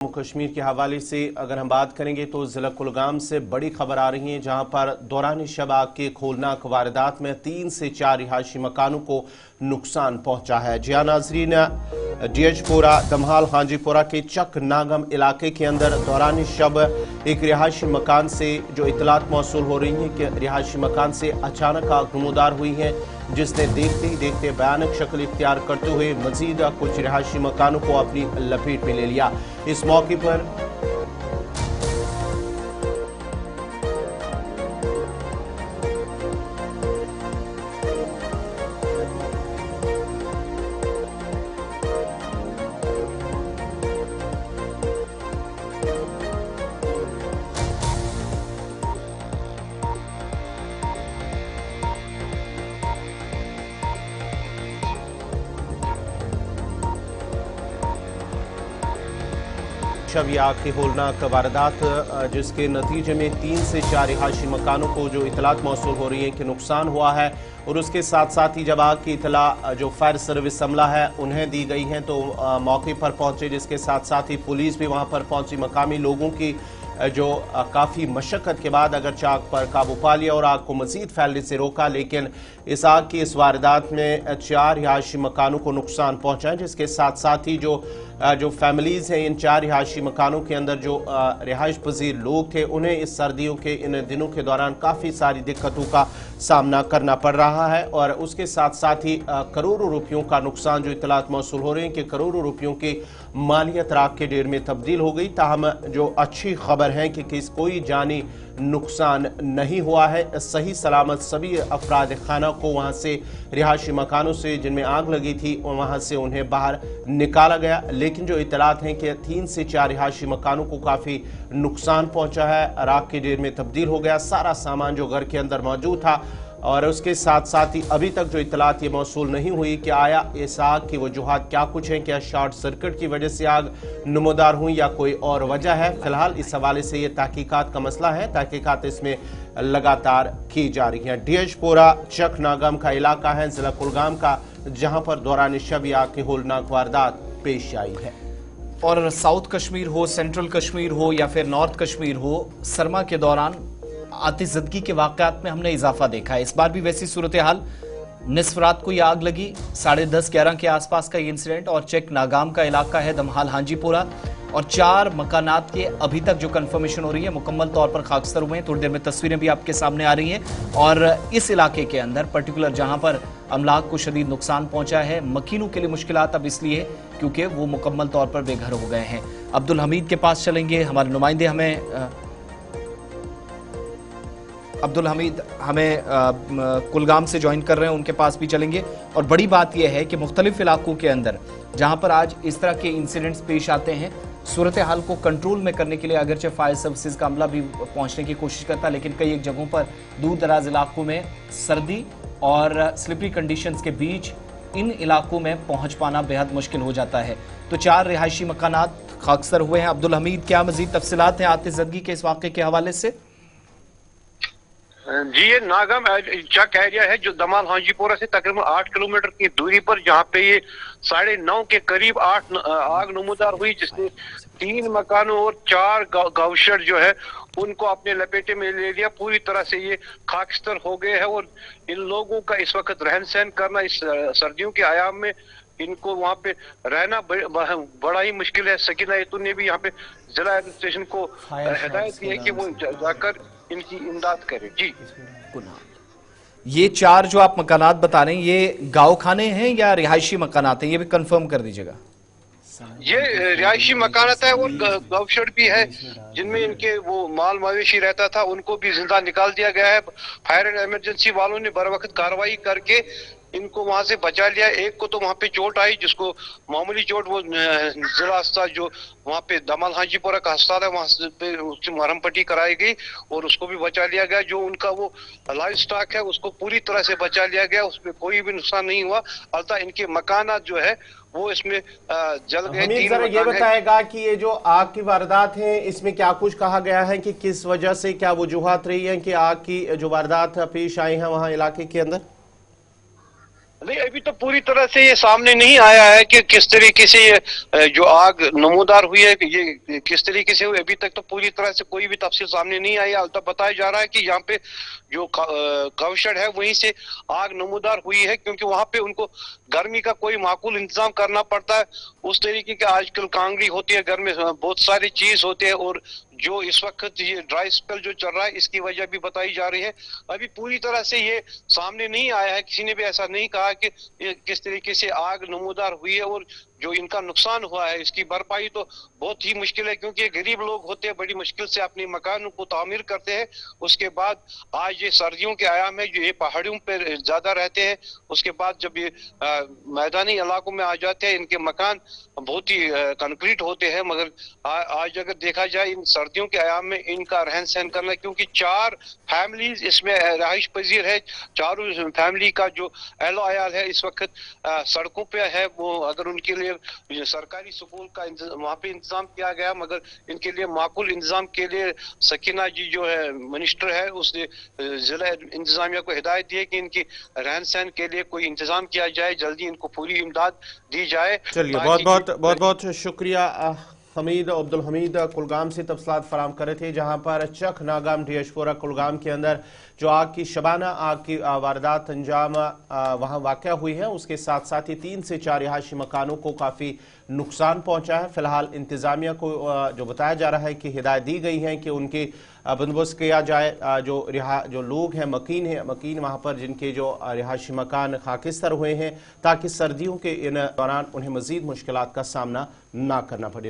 जम्मू कश्मीर के हवाले से अगर हम बात करेंगे तो जिला कुलगाम से बड़ी खबर आ रही है, जहां पर दौरान शब आग के खोलनाक वारदात में 3 से 4 रिहायशी मकानों को नुकसान पहुंचा है। जी हाँ नाजरीन, डीएचपुरा दमहाल हाजीपुरा के चक नागम इलाके के अंदर दौरान शब एक रिहायशी मकान से जो इतलात मौसूल हो रही है कि रिहायशी मकान से अचानक आग नमूदार हुई है, जिसने देखते ही देखते भयानक शक्ल इख्तियार करते हुए मजीद कुछ रिहायशी मकानों को अपनी लपेट में ले लिया। इस मौके पर शब आग की होलनाक वारदात जिसके नतीजे में 3 से 4 रिहायशी मकानों को जो इतलात मौसूल हो रही है कि नुकसान हुआ है, और उसके साथ साथ ही जब आग की इतला जो फायर सर्विस अमला है उन्हें दी गई है तो मौके पर पहुंचे, जिसके साथ साथ ही पुलिस भी वहां पर पहुंची। मकामी लोगों की जो काफ़ी मशक्क़त के बाद अगर आग पर काबू पा लिया और आग को मज़ीद फैलने से रोका, लेकिन इस आग की इस वारदात में 4 रिहायशी मकानों को नुकसान पहुंचा है, जिसके साथ साथ ही जो फैमिलीज़ हैं इन 4 रिहायशी मकानों के अंदर जो रिहाइश पजीर लोग थे, उन्हें इस सर्दियों के इन दिनों के दौरान काफ़ी सारी दिक्कतों का सामना करना पड़ रहा है। और उसके साथ साथ ही करोड़ों रुपयों का नुकसान जो इतलात मौसूल हो रहे हैं कि करोड़ों रुपयों की मालियत राख के ढेर में तब्दील हो गई। ताहम जो अच्छी खबर है कि कोई जानी नुकसान नहीं हुआ है, सही सलामत सभी अफराद खाना को वहाँ से रिहायशी मकानों से जिनमें आग लगी थी वहाँ से उन्हें बाहर निकाला गया। लेकिन जो इतलात हैं कि 3 से 4 रिहायशी मकानों को काफ़ी नुकसान पहुँचा है, राख के ढेर में तब्दील हो गया सारा सामान जो घर के अंदर मौजूद था। और उसके साथ साथ ही अभी तक जो इतलात ये मौसूल नहीं हुई कि आया इस आग की वजूहात क्या कुछ हैं, क्या शॉर्ट सर्किट की वजह से आग नमूदार हुई या कोई और वजह है। फिलहाल इस हवाले से ये तहकीकात का मसला है, तहकीकात इसमें लगातार की जा रही है। डीएचपुरा चक नागम का इलाका है जिला कुलगाम का, जहां पर दौरान शब आग की होलनाक वारदात पेश आई है। और साउथ कश्मीर हो, सेंट्रल कश्मीर हो या फिर नॉर्थ कश्मीर हो, सरमा के दौरान आतिशज़दगी के वाक़यात में हमने इजाफा देखा है। इस बार भी वैसी सूरत हाल, निस्फ रात को ये आग लगी, 10:30-11 के आसपास का ये इंसिडेंट, और चेक नागाम का इलाका है दमहाल हाजीपुरा, और 4 मकानात के अभी तक जो कंफर्मेशन हो रही है मुकम्मल तौर पर खाकस्तर हुए हैं। थोड़ी देर में तस्वीरें भी आपके सामने आ रही हैं। और इस इलाके के अंदर पर्टिकुलर जहां पर अमलाक को शदीद नुकसान पहुंचा है, मकीनों के लिए मुश्किलात अब इसलिए क्योंकि वो मुकम्मल तौर पर बेघर हो गए हैं। अब्दुल हमीद के पास चलेंगे, हमारे नुमाइंदे अब्दुल हमीद हमें कुलगाम से ज्वाइन कर रहे हैं, उनके पास भी चलेंगे। और बड़ी बात यह है कि मुख्तलिफ इलाकों के अंदर जहां पर आज इस तरह के इंसिडेंट्स पेश आते हैं, सूरत हाल को कंट्रोल में करने के लिए अगरचे फायर सर्विसेज का अमला भी पहुंचने की कोशिश करता है, लेकिन कई एक जगहों पर दूर दराज इलाकों में सर्दी और स्लिपरी कंडीशंस के बीच इन इलाकों में पहुंच पाना बेहद मुश्किल हो जाता है। तो 4 रिहायशी मकानात खाकस्तर हुए हैं। अब्दुल हमीद, क्या मजीद तफसीलात हैं आतिशज़दगी के इस वाक़े के हवाले से? जी, ये नागम चक एरिया है जो दमाल हाजीपुरा से तकरीबन 8 किलोमीटर की दूरी पर, जहाँ पे ये 9:30 के करीब आग नमूदार हुई, जिसने 3 मकानों और 4 गाँवशेड जो है उनको अपने लपेटे में ले लिया। पूरी तरह से ये खाकस्तर हो गए हैं और इन लोगों का इस वक्त रहन सहन करना इस सर्दियों के आयाम में इनको वहाँ पे रहना बड़ा ही मुश्किल है। सकीना यतून ने भी यहाँ पे जिला एडमिनिस्ट्रेशन को हिदायत की है कि वो जाकर इनकी इमदाद करे। जी, ये 4 जो आप मकानात बता रहे हैं, ये गाँव खाने हैं या रिहायशी मकानात हैं, ये भी कंफर्म कर दीजिएगा। ये रिहायशी मकानात है और गाँवशेड भी है जिनमें इनके वो माल मवेशी रहता था, उनको भी जिंदा निकाल दिया गया है। फायर एंड इमरजेंसी वालों ने बर वक्त कार्रवाई करके इनको वहां से बचा लिया। एक को तो वहां पे चोट आई, जिसको मामूली चोट, वो जिला अस्पताल जो वहां पे दमाल हाजीपुरा का अस्पताल है वहां पे उसकी मरहम पट्टी कराई गई और उसको भी बचा लिया गया। जो उनका वो लाइव स्टॉक है उसको पूरी तरह से बचा लिया गया, उसमें कोई भी नुकसान नहीं हुआ। अलबत्ता इनके मकानात जो है वो इसमें जल गए। ये बताएगा कि ये जो आग की वारदात है इसमें क्या कुछ कहा गया है कि किस वजह से, क्या वजूहात रही है कि आग की जो वारदात पेश आई है वहां इलाके के अंदर? नहीं, अभी तो पूरी तरह से ये सामने नहीं आया है कि किस तरीके से ये जो आग नमूदार हुई है, ये किस तरीके से हुई। अभी तक तो पूरी तरह से कोई भी तफसील सामने नहीं आई। अलबत्ता बताया जा रहा है कि यहाँ पे जो गवशेड है वहीं से आग नमूदार हुई है, क्योंकि वहां पे उनको गर्मी का कोई माकूल इंतजाम करना पड़ता है। उस तरीके के आजकल कांगड़ी होती है, घर में बहुत सारी चीज होते हैं, और जो इस वक्त ये ड्राई स्पेल जो चल रहा है इसकी वजह भी बताई जा रही है। अभी पूरी तरह से ये सामने नहीं आया है, किसी ने भी ऐसा नहीं कहा कि किस तरीके से आग नमूदार हुई है और जो इनका नुकसान हुआ है इसकी भरपाई तो बहुत ही मुश्किल है, क्योंकि गरीब लोग होते हैं, बड़ी मुश्किल से अपने मकानों को तामीर करते हैं। उसके बाद आज ये सर्दियों के आयाम है, जो ये पहाड़ियों पर ज्यादा रहते हैं, उसके बाद जब ये मैदानी इलाकों में आ जाते हैं इनके मकान बहुत ही कंक्रीट होते हैं। मगर आज अगर देखा जाए इन सर्दियों के आयाम में इनका रहन सहन करना, क्योंकि 4 फैमिलीज इसमें रहाइश पजीर है, चारों फैमिली का जो एहलो अयाल है इस वक्त सड़कों पे है। वो अगर उनके लिए सरकारी स्कूल का वहाँ पे इंतजाम किया गया, मगर इनके लिए माकूल इंतजाम के लिए सकीना जी जो है मिनिस्टर है, उसने जिला इंतजामिया को हिदायत दी है कि इनकी रहन सहन के लिए कोई इंतजाम किया जाए, जल्दी इनको पूरी इमदाद दी जाए। चलिए, बहुत बहुत शुक्रिया। हमीद अब्दुल हमीद कुलगाम से तफसीलात फराम कर रहे थे, जहां पर चक नागाम डियशपुरा कुलगाम के अंदर जो आग की शबाना आग की वारदात अंजाम वहां वाक़या हुई है, उसके साथ साथ ही 3 से 4 रिहायशी मकानों को काफ़ी नुकसान पहुंचा है। फिलहाल इंतज़ामिया को जो बताया जा रहा है कि हिदायत दी गई है कि उनके बंदोबस्त किया जाए। जो लोग हैं मकीन वहाँ पर जिनके जो रिहायशी मकान खाकिस्तर हुए हैं, ताकि सर्दियों के इन दौरान उन्हें मज़ीद मुश्किलात का सामना ना करना पड़े।